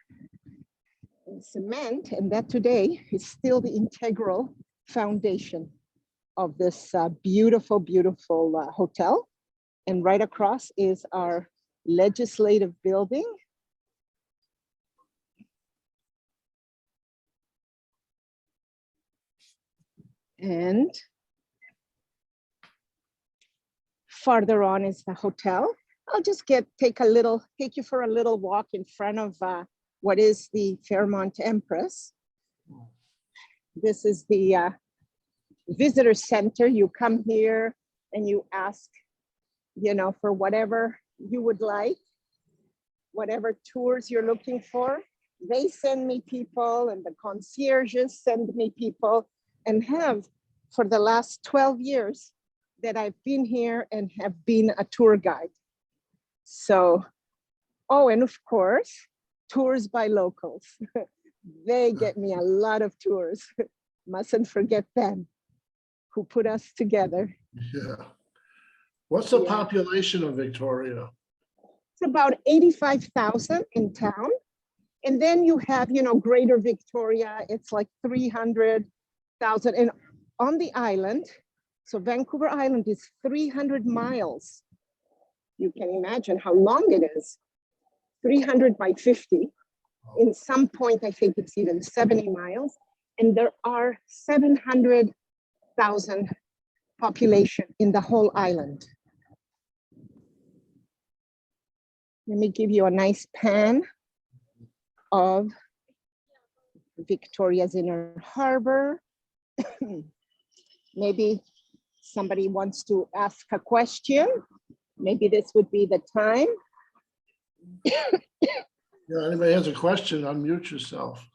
and cement, and that today is still the integral foundation of this beautiful, beautiful hotel. And right across is our legislative building. And farther on is the hotel. I'll just take you for a little walk in front of what is the Fairmont Empress. This is the visitor center. You come here and you ask, you know, for whatever you would like, whatever tours you're looking for. They send me people and the concierges send me people, and have for the last 12 years that I've been here and have been a tour guide. So, oh, and of course, tours by locals. They get me a lot of tours. Mustn't forget them, who put us together. Yeah. What's the Yeah. population of Victoria? It's about 85,000 in town. And then you have, you know, Greater Victoria, it's like 300,000. And on the island, so Vancouver Island is 300 miles. You can imagine how long it is. 300 by 50. In some point, I think it's even 70 miles. And there are 700,000 population in the whole island. Let me give you a nice pan of Victoria's Inner Harbor. Maybe somebody wants to ask a question. Maybe this would be the time. Yeah, anybody has a question, unmute yourself.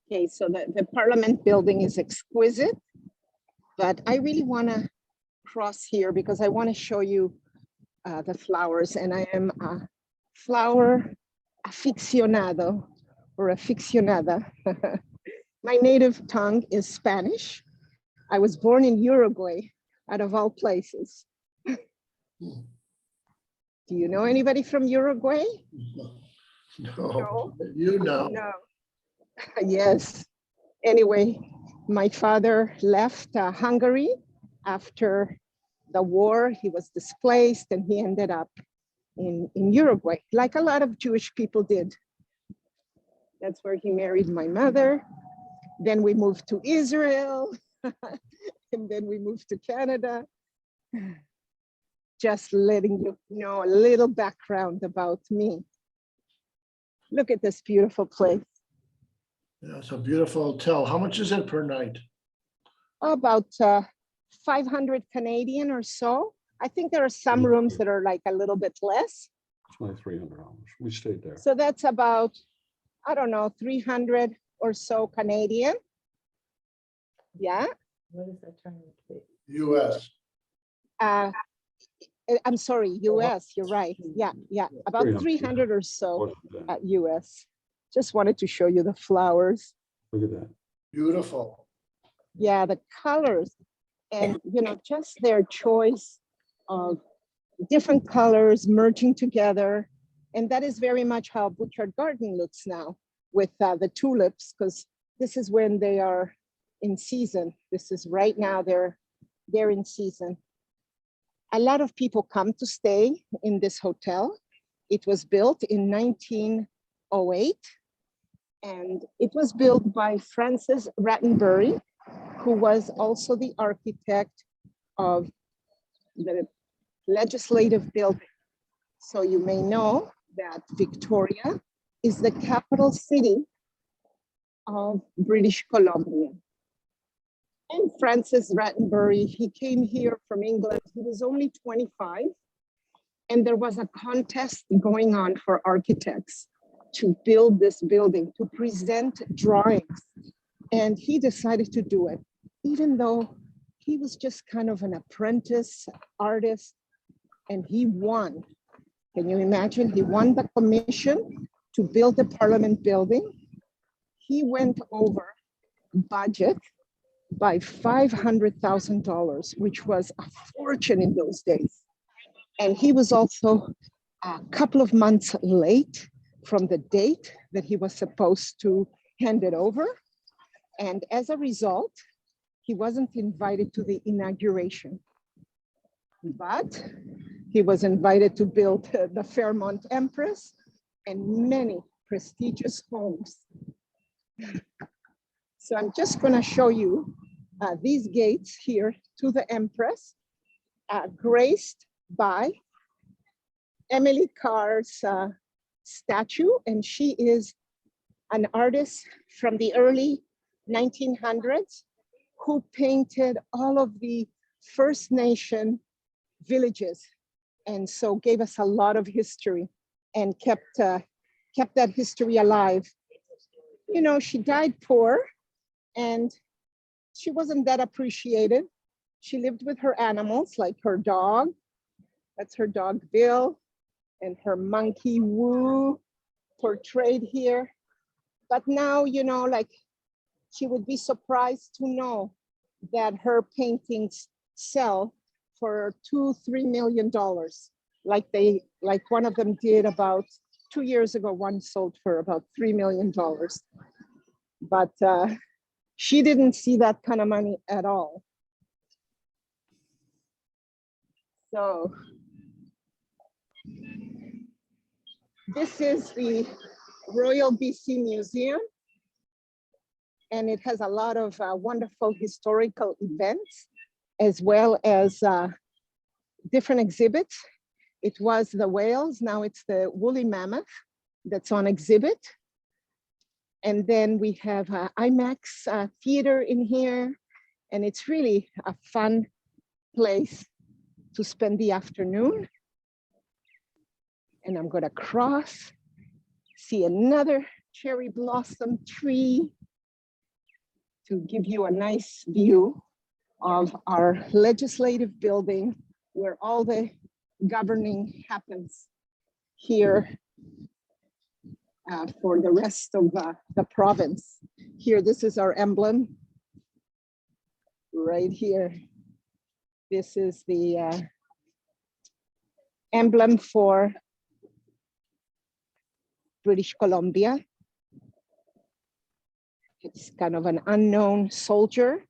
Okay, so the Parliament building is exquisite, but I really want to cross here because I want to show you the flowers, and I am a flower aficionado or aficionada. My native tongue is Spanish. I was born in Uruguay, out of all places. Do you know anybody from Uruguay? No, you know. No. Yes. Anyway, my father left Hungary after the war. He was displaced and he ended up in Uruguay, like a lot of Jewish people did. That's where he married my mother. Then we moved to Israel. And then we moved to Canada. Just letting you know a little background about me. Look at this beautiful place. Yeah, it's a beautiful hotel. How much is it per night? About 500 Canadian or so. I think there are some rooms that are like a little bit less. It's only $300. We stayed there. So that's about, I don't know, 300 or so Canadian. Yeah. What is that turning to be? US. I'm sorry, US, you're right. Yeah, yeah, about 300 or so Wasn't that? US. Just wanted to show you the flowers. Look at that. Beautiful. Yeah, the colors and, you know, just their choice of different colors merging together. And that is very much how Butchart Garden looks now with the tulips, because this is when they are in season. This is right now, they're in season. A lot of people come to stay in this hotel. It was built in 1908. And it was built by Francis Rattenbury, who was also the architect of the legislative building. So you may know that Victoria is the capital city of British Columbia. And Francis Rattenbury, he came here from England. He was only 25. And there was a contest going on for architects to build this building, to present drawings. And he decided to do it, even though he was just kind of an apprentice artist, and he won. Can you imagine? He won the commission to build the Parliament building. He went over budget by $500,000, which was a fortune in those days. And he was also a couple of months late from the date that he was supposed to hand it over. And as a result, he wasn't invited to the inauguration, but he was invited to build the Fairmont Empress and many prestigious homes. So I'm just going to show you these gates here to the Empress, graced by Emily Carr's statue, and she is an artist from the early 1900s who painted all of the First Nation villages, and so gave us a lot of history and kept that history alive. You know, she died poor and she wasn't that appreciated. She lived with her animals, like her dog. That's her dog Bill, and her monkey Woo, portrayed here. But now, you know, like, she would be surprised to know that her paintings sell for $2-3 million. Like one of them did about 2 years ago, one sold for about $3 million. But she didn't see that kind of money at all. So this is the Royal BC Museum, and it has a lot of wonderful historical events, as well as different exhibits. It was the whales, now it's the woolly mammoth that's on exhibit. And then we have IMAX theater in here, and it's really a fun place to spend the afternoon. And I'm gonna cross, see another cherry blossom tree to give you a nice view of our legislative building where all the governing happens here for the rest of the province. Here, this is our emblem right here. This is the emblem for British Columbia. It's kind of an unknown soldier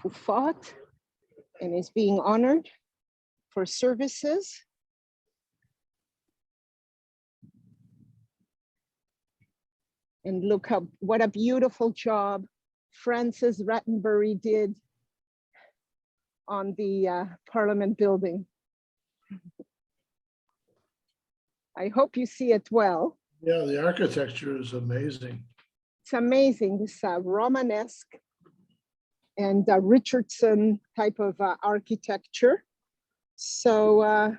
who fought and is being honored for services. And look what a beautiful job Francis Rattenbury did on the Parliament building. I hope you see it well. Yeah, the architecture is amazing. It's amazing, this Romanesque and Richardson type of architecture. So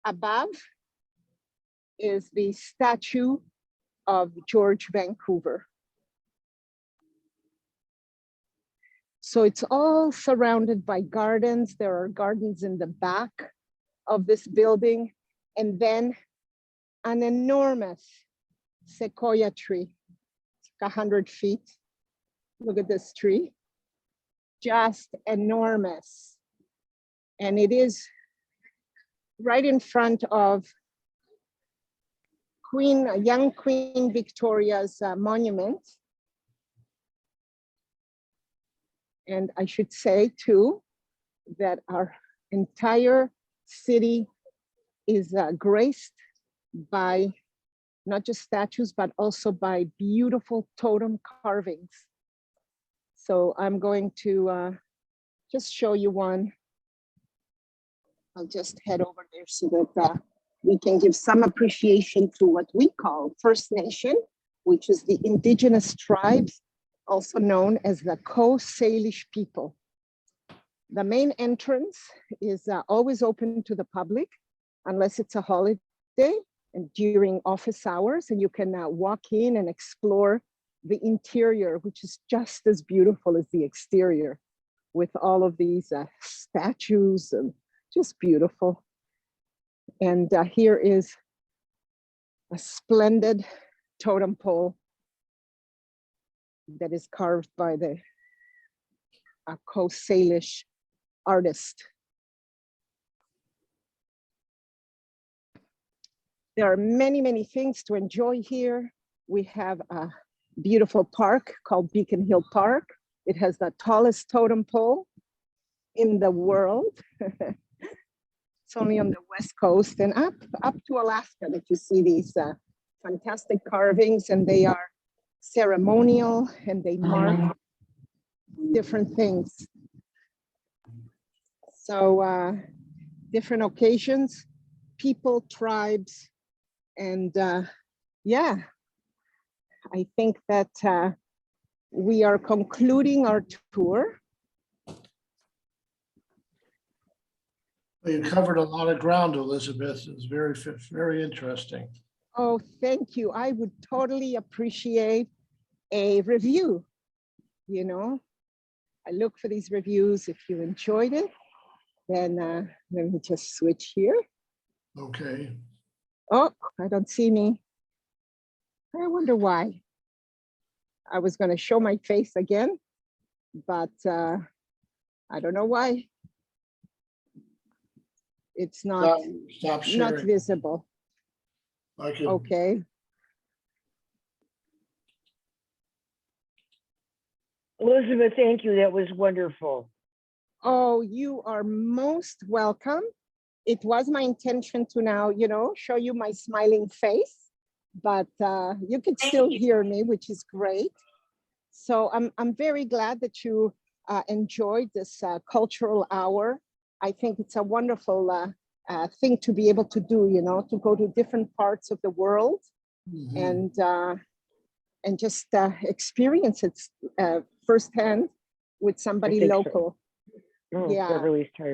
above is the statue of George Vancouver. So it's all surrounded by gardens. There are gardens in the back of this building, and then an enormous sequoia tree, 100 feet. Look at this tree, just enormous. And it right in front of young Queen Victoria's monument. And I should say too, that our entire city is graced by not just statues, but also by beautiful totem carvings. So I'm going to just show you one I'll just head over there so that we can give some appreciation to what we call First Nation, which is the indigenous tribes, also known as the Coast Salish people. The main entrance is always open to the public unless it's a holiday and during office hours, and you can walk in and explore the interior, which is just as beautiful as the exterior, with all of these statues and just beautiful. And here is a splendid totem pole that is carved by the Coast Salish artist. There are many, many things to enjoy here. We have a beautiful park called Beacon Hill Park. It has the tallest totem pole in the world. It's only on the West Coast and up to Alaska that you see these fantastic carvings, and they are ceremonial and they mark different things. So different occasions, people, tribes, and yeah, I think that we are concluding our tour. You covered a lot of ground, Elizabeth. It's very interesting. Oh, thank you. I would totally appreciate a review. You know, I look for these reviews. If you enjoyed it, then let me just switch here. Okay. Oh, I don't see me. I wonder why. I was going to show my face again, but I don't know why. It's not Stop sharing. visible. I can, Okay. Elizabeth, thank you. That was wonderful. Oh, you are most welcome. It was my intention to now, you know, show you my smiling face, but you can still hear me, which is great. So I'm very glad that you enjoyed this cultural hour. I think it's a wonderful thing to be able to do, you know, to go to different parts of the world and just experience it firsthand with somebody think so. local. Oh, Yeah. Beverly's tired.